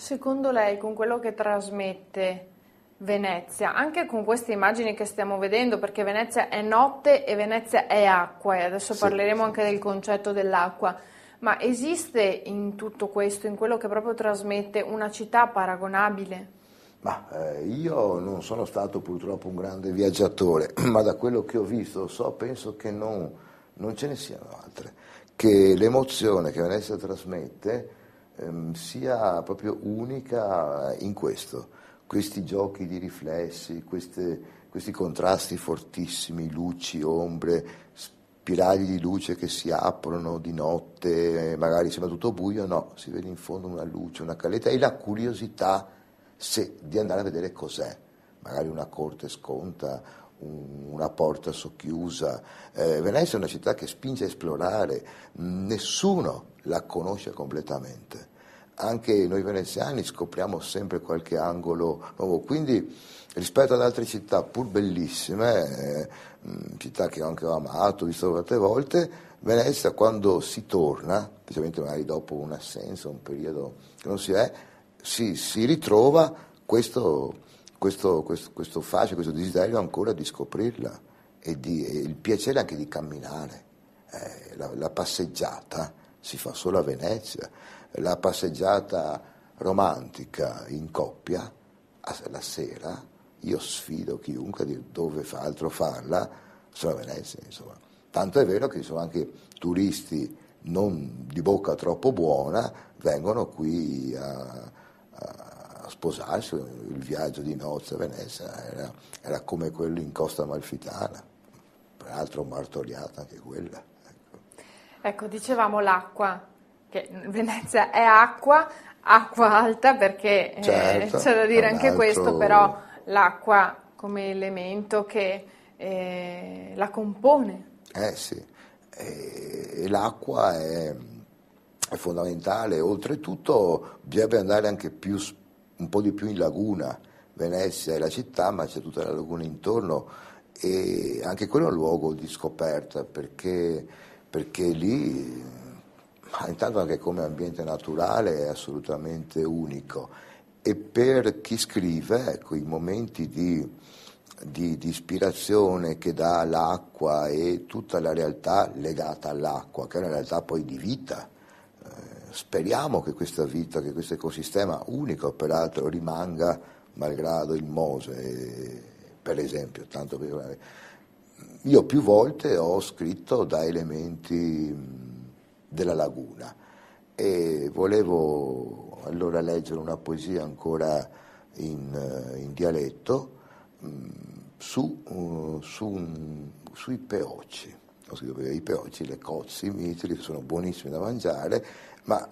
Secondo lei, con quello che trasmette Venezia, anche con queste immagini che stiamo vedendo, perché Venezia è notte e Venezia è acqua, e adesso parleremo anche del concetto dell'acqua, ma esiste in tutto questo, in quello che proprio trasmette, una città paragonabile? Ma io non sono stato purtroppo un grande viaggiatore, ma da quello che ho visto penso che non ce ne siano altre, che l'emozione che Venezia trasmette sia proprio unica in questo, questi giochi di riflessi, questi contrasti fortissimi, luci, ombre, spiragli di luce che si aprono di notte, magari sembra tutto buio, no, si vede in fondo una luce, una caletta e la curiosità di andare a vedere cos'è, magari una corte sconta, una porta socchiusa. Venezia è una città che spinge a esplorare, nessuno la conosce completamente. Anche noi veneziani scopriamo sempre qualche angolo nuovo, quindi rispetto ad altre città pur bellissime, città che anche ho amato, visto tante volte, Venezia quando si torna, specialmente magari dopo un'assenza, un periodo che non si è, si ritrova questo fascino, questo desiderio ancora di scoprirla e il piacere anche di camminare. La passeggiata si fa solo a Venezia, la passeggiata romantica in coppia, la sera, io sfido chiunque di dove fa altro farla, solo a Venezia, insomma. Tanto è vero che ci sono anche turisti non di bocca troppo buona, vengono qui a sposarsi. Il viaggio di nozze a Venezia era come quello in Costa Amalfitana, peraltro martoriata anche quella. Ecco, dicevamo l'acqua, che Venezia è acqua alta perché Certo, c'è da dire anche questo, però altro... l'acqua come elemento che la compone. Sì, e l'acqua è fondamentale, oltretutto bisognerebbe andare anche un po' di più in laguna. Venezia è la città, ma c'è tutta la laguna intorno e anche quello è un luogo di scoperta perché lì, ma intanto anche come ambiente naturale è assolutamente unico e per chi scrive, ecco, i momenti di ispirazione che dà l'acqua e tutta la realtà legata all'acqua, che è una realtà poi di vita. Speriamo che questa vita, che questo ecosistema unico peraltro rimanga malgrado il Mose, per esempio. Tanto per... Io più volte ho scritto da elementi della laguna e volevo allora leggere una poesia ancora in dialetto sui peocci. I peocci, le cozze, i mitili sono buonissimi da mangiare, ma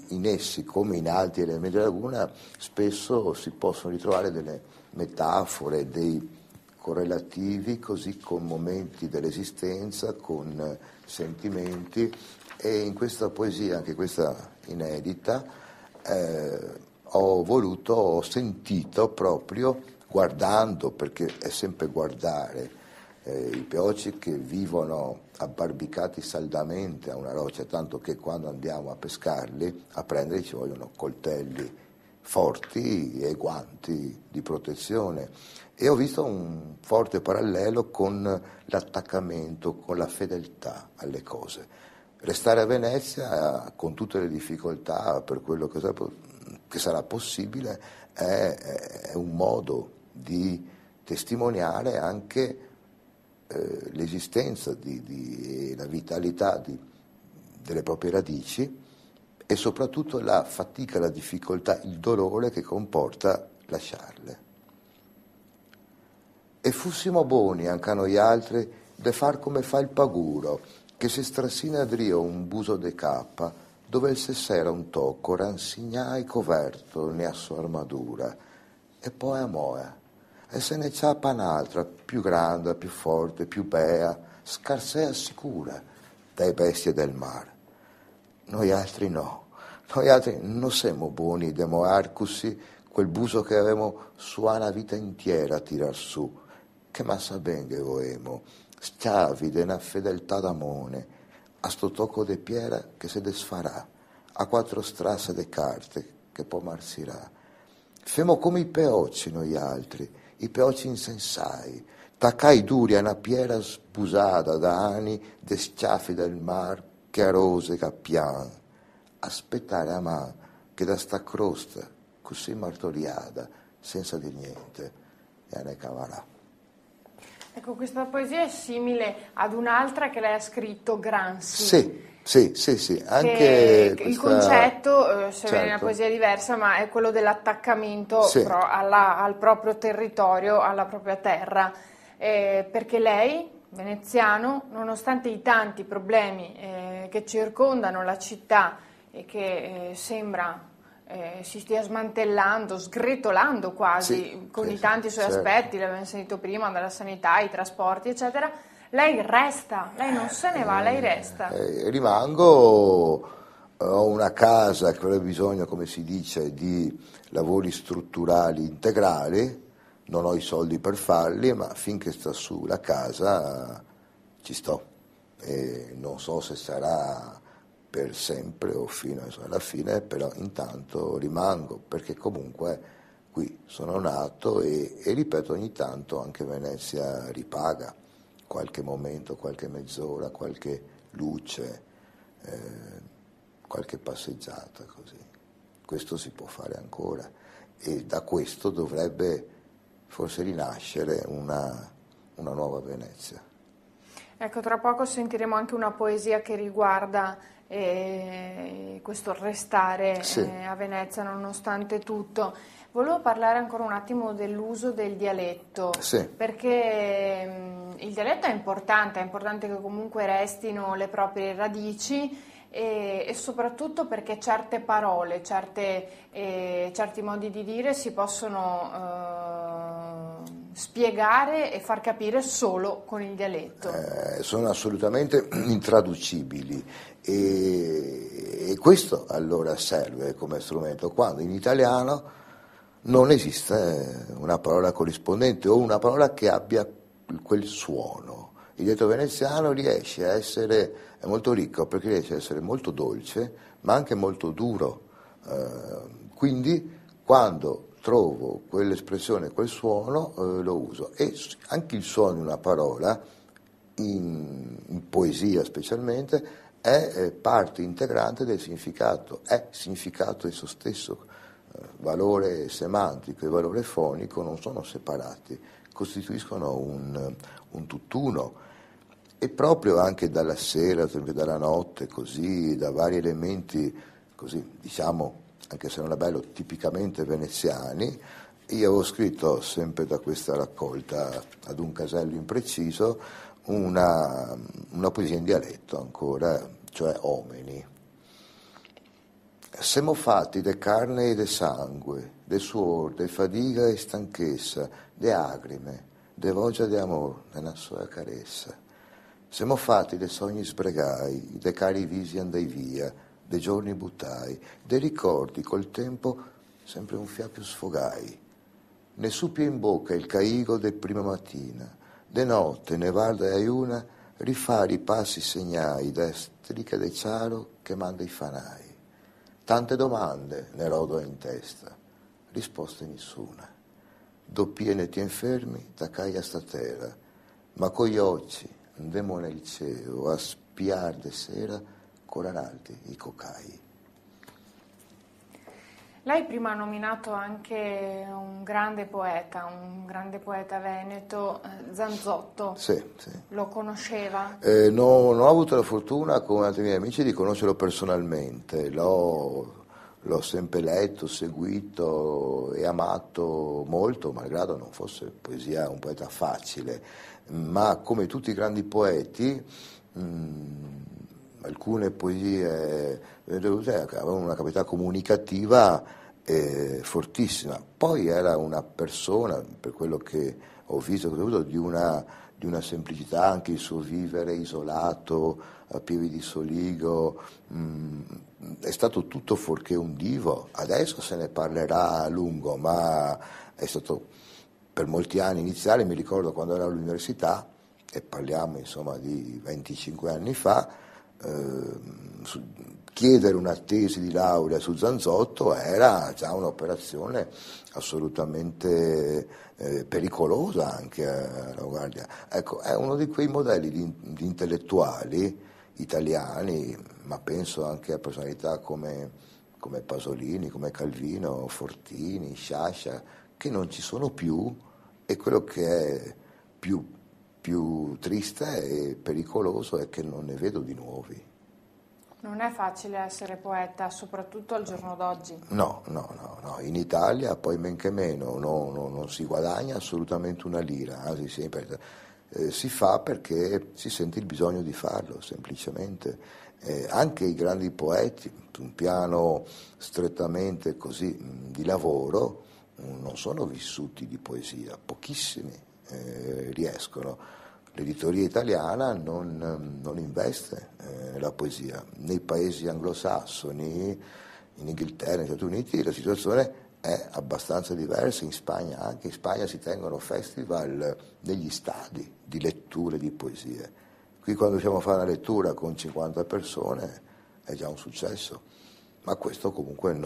in essi, come in altri elementi della laguna, spesso si possono ritrovare delle metafore, dei correlativi, così con momenti dell'esistenza, con sentimenti, e in questa poesia, anche questa inedita, ho sentito proprio guardando, perché è sempre guardare, i peoci che vivono abbarbicati saldamente a una roccia, tanto che quando andiamo a pescarli, a prenderli ci vogliono coltelli forti e guanti di protezione. E ho visto un forte parallelo con l'attaccamento, con la fedeltà alle cose. Restare a Venezia, con tutte le difficoltà, per quello che sarà possibile, è un modo di testimoniare anche l'esistenza e la vitalità delle proprie radici e soprattutto la fatica, la difficoltà, il dolore che comporta lasciarle. E fussimo buoni anche a noi altri de far come fa il paguro, che se strassina drio un buso de cappa, dove il sessera un tocco ransignai coverto ne a sua armadura, e poi a moe. E se ne ciappa un'altra, più grande, più forte, più bea, scarsea sicura dai bestie del mare. Noi altri no, noi altri non siamo buoni de moar così quel buso che avevamo su una vita intera a tirar su, che massa ben che voemo, schiavi de una fedeltà d'amone, a sto tocco de piera che se desfarà, a quattro strasse de carte che poi marsirà. Femo come i peocci noi altri, i peocci insensai, taccai duri a una piera spusata da anni de schiaffi del mar che a rose cappian, aspettare a man che da sta crosta così martoriata, senza di niente, e ne cavarà. Ecco, questa poesia è simile ad un'altra che lei ha scritto, Gramsci. Sì, anche il concetto, se certo. è una poesia diversa, ma è quello dell'attaccamento Sì. al proprio territorio, alla propria terra, perché lei, veneziano, nonostante i tanti problemi che circondano la città e che sembra si stia smantellando, sgretolando quasi, con i tanti suoi aspetti, l'abbiamo sentito prima, dalla sanità, i trasporti, eccetera, lei resta, lei non se ne va, lei resta. Rimango, ho una casa che avrebbe bisogno, come si dice, di lavori strutturali integrali, non ho i soldi per farli, ma finché sta su la casa ci sto, e non so se sarà per sempre o fino alla fine, però intanto rimango, perché comunque qui sono nato e ripeto, ogni tanto anche Venezia ripaga, qualche momento, qualche mezz'ora, qualche luce, qualche passeggiata così. Questo si può fare ancora e da questo dovrebbe forse rinascere una nuova Venezia. Ecco, tra poco sentiremo anche una poesia che riguarda questo restare a Venezia nonostante tutto. Volevo parlare ancora un attimo dell'uso del dialetto, perché il dialetto è importante che comunque restino le proprie radici e soprattutto perché certe parole, certi modi di dire si possono spiegare e far capire solo con il dialetto. Sono assolutamente intraducibili e questo allora serve come strumento, quando in italiano non esiste una parola corrispondente o una parola che abbia quel suono. Il dialetto veneziano riesce a essere, è molto ricco perché riesce a essere molto dolce ma anche molto duro, quindi quando trovo quell'espressione, quel suono, lo uso. E anche il suono di una parola, in poesia specialmente, è parte integrante del significato, è significato esso stesso, valore semantico e valore fonico non sono separati, costituiscono un tutt'uno. E proprio anche dalla sera, dalla notte, così, da vari elementi, così, diciamo, anche se non è bello, tipicamente veneziani, io avevo scritto, sempre da questa raccolta, ad un casello impreciso, una poesia in dialetto ancora, cioè Omeni. Siamo fatti de carne e de sangue, de suor, de fadiga e stanchezza, de lagrime, de voglia de amor, nella sua carezza. Siamo fatti de sogni sbregai, de cari visi andai via, dei giorni buttai, dei ricordi col tempo sempre un fiato sfogai. Ne suppie in bocca il caigo de prima mattina, de notte ne varda e aiuna, rifare i passi segnai da striche de ciaro che manda i fanai. Tante domande ne rodo in testa, risposte nessuna. Doppie ne tien fermi, taccai a sta terra, ma con gli occhi andemo nel cielo a spiar de sera coranalti i cocai. Lei prima ha nominato anche un grande poeta veneto, Zanzotto. Sì. Lo conosceva? Non ho avuto la fortuna, come altri miei amici, di conoscerlo personalmente. L'ho sempre letto, seguito e amato molto, malgrado non fosse poesia un poeta facile, ma come tutti i grandi poeti, alcune poesie avevano una capacità comunicativa fortissima. Poi era una persona, per quello che ho visto, di una semplicità, anche il suo vivere isolato a Pieve di Soligo, è stato tutto fuorché un divo. Adesso se ne parlerà a lungo, ma è stato per molti anni iniziali, mi ricordo quando ero all'università, e parliamo insomma di 25 anni fa, chiedere una tesi di laurea su Zanzotto era già un'operazione assolutamente pericolosa anche alla Guardia. Ecco, è uno di quei modelli di intellettuali italiani, ma penso anche a personalità come Pasolini, come Calvino, Fortini, Sciascia, che non ci sono più, e quello che è più triste e pericoloso è che non ne vedo di nuovi. Non è facile essere poeta, soprattutto al giorno d'oggi. No, in Italia poi men che meno non si guadagna assolutamente una lira, anzi sempre, si fa perché si sente il bisogno di farlo, semplicemente. Anche i grandi poeti, su un piano strettamente così di lavoro, non sono vissuti di poesia, pochissimi riescono. L'editoria italiana non investe nella poesia. Nei paesi anglosassoni, in Inghilterra, negli Stati Uniti, la situazione è abbastanza diversa. In Spagna, anche in Spagna si tengono festival negli stadi di letture di poesie. Qui quando riusciamo a fare una lettura con 50 persone è già un successo, ma questo comunque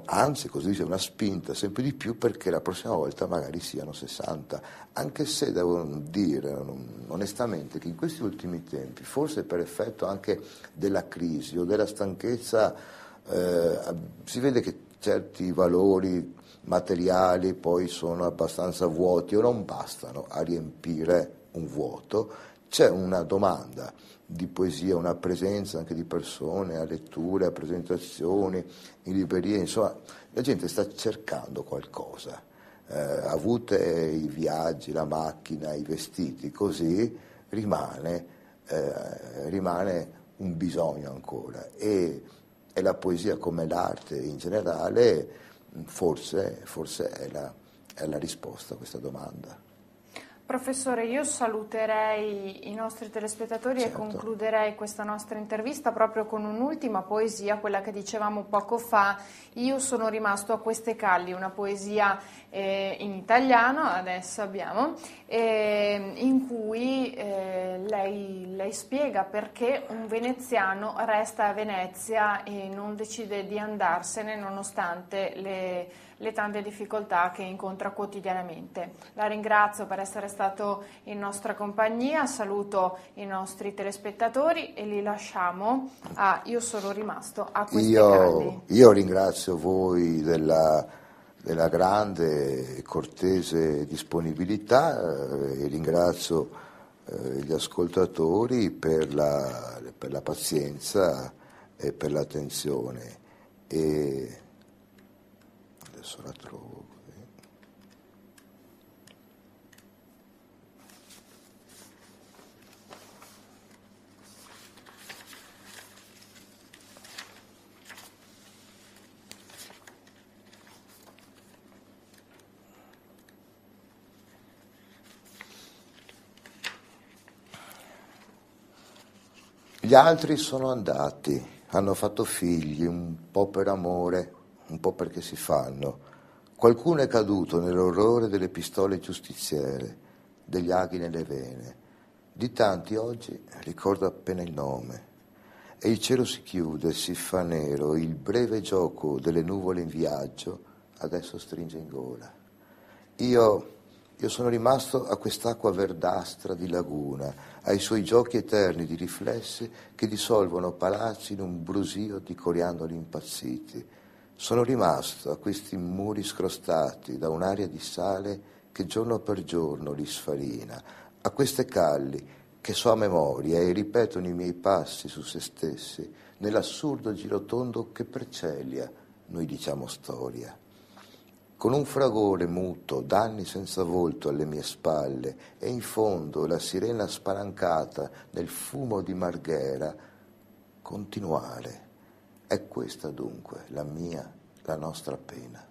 anzi, così c'è una spinta sempre di più perché la prossima volta magari siano 60, anche se devo dire onestamente che in questi ultimi tempi, forse per effetto anche della crisi o della stanchezza, si vede che certi valori materiali poi sono abbastanza vuoti o non bastano a riempire un vuoto. C'è una domanda di poesia, una presenza anche di persone a letture, a presentazioni, in librerie, insomma, la gente sta cercando qualcosa. Avute i viaggi, la macchina, i vestiti, così rimane un bisogno ancora. E la poesia, come l'arte in generale, forse è la risposta a questa domanda. Professore, io saluterei i nostri telespettatori Certo. E concluderei questa nostra intervista proprio con un'ultima poesia, quella che dicevamo poco fa. Io sono rimasto a queste calli, una poesia in italiano, adesso abbiamo, in cui lei spiega perché un veneziano resta a Venezia e non decide di andarsene nonostante le tante difficoltà che incontra quotidianamente. La ringrazio per essere stato in nostra compagnia, saluto i nostri telespettatori e li lasciamo a Io sono rimasto a queste calli. Io ringrazio voi della grande e cortese disponibilità e ringrazio gli ascoltatori per la pazienza e per l'attenzione. E adesso la trovo. Gli altri sono andati, hanno fatto figli, un po' per amore, un po' perché si fanno. Qualcuno è caduto nell'orrore delle pistole giustiziere, degli aghi nelle vene. Di tanti oggi ricordo appena il nome. E il cielo si chiude, si fa nero, il breve gioco delle nuvole in viaggio adesso stringe in gola. Io sono rimasto a quest'acqua verdastra di laguna, ai suoi giochi eterni di riflessi che dissolvono palazzi in un brusio di coriandoli impazziti. Sono rimasto a questi muri scrostati da un'aria di sale che giorno per giorno li sfarina, a queste calli che so a memoria e ripetono i miei passi su se stessi, nell'assurdo girotondo che per Celia noi diciamo storia. Con un fragore muto, d'anni senza volto alle mie spalle, e in fondo la sirena spalancata nel fumo di Marghera, continuare. È questa dunque la nostra pena.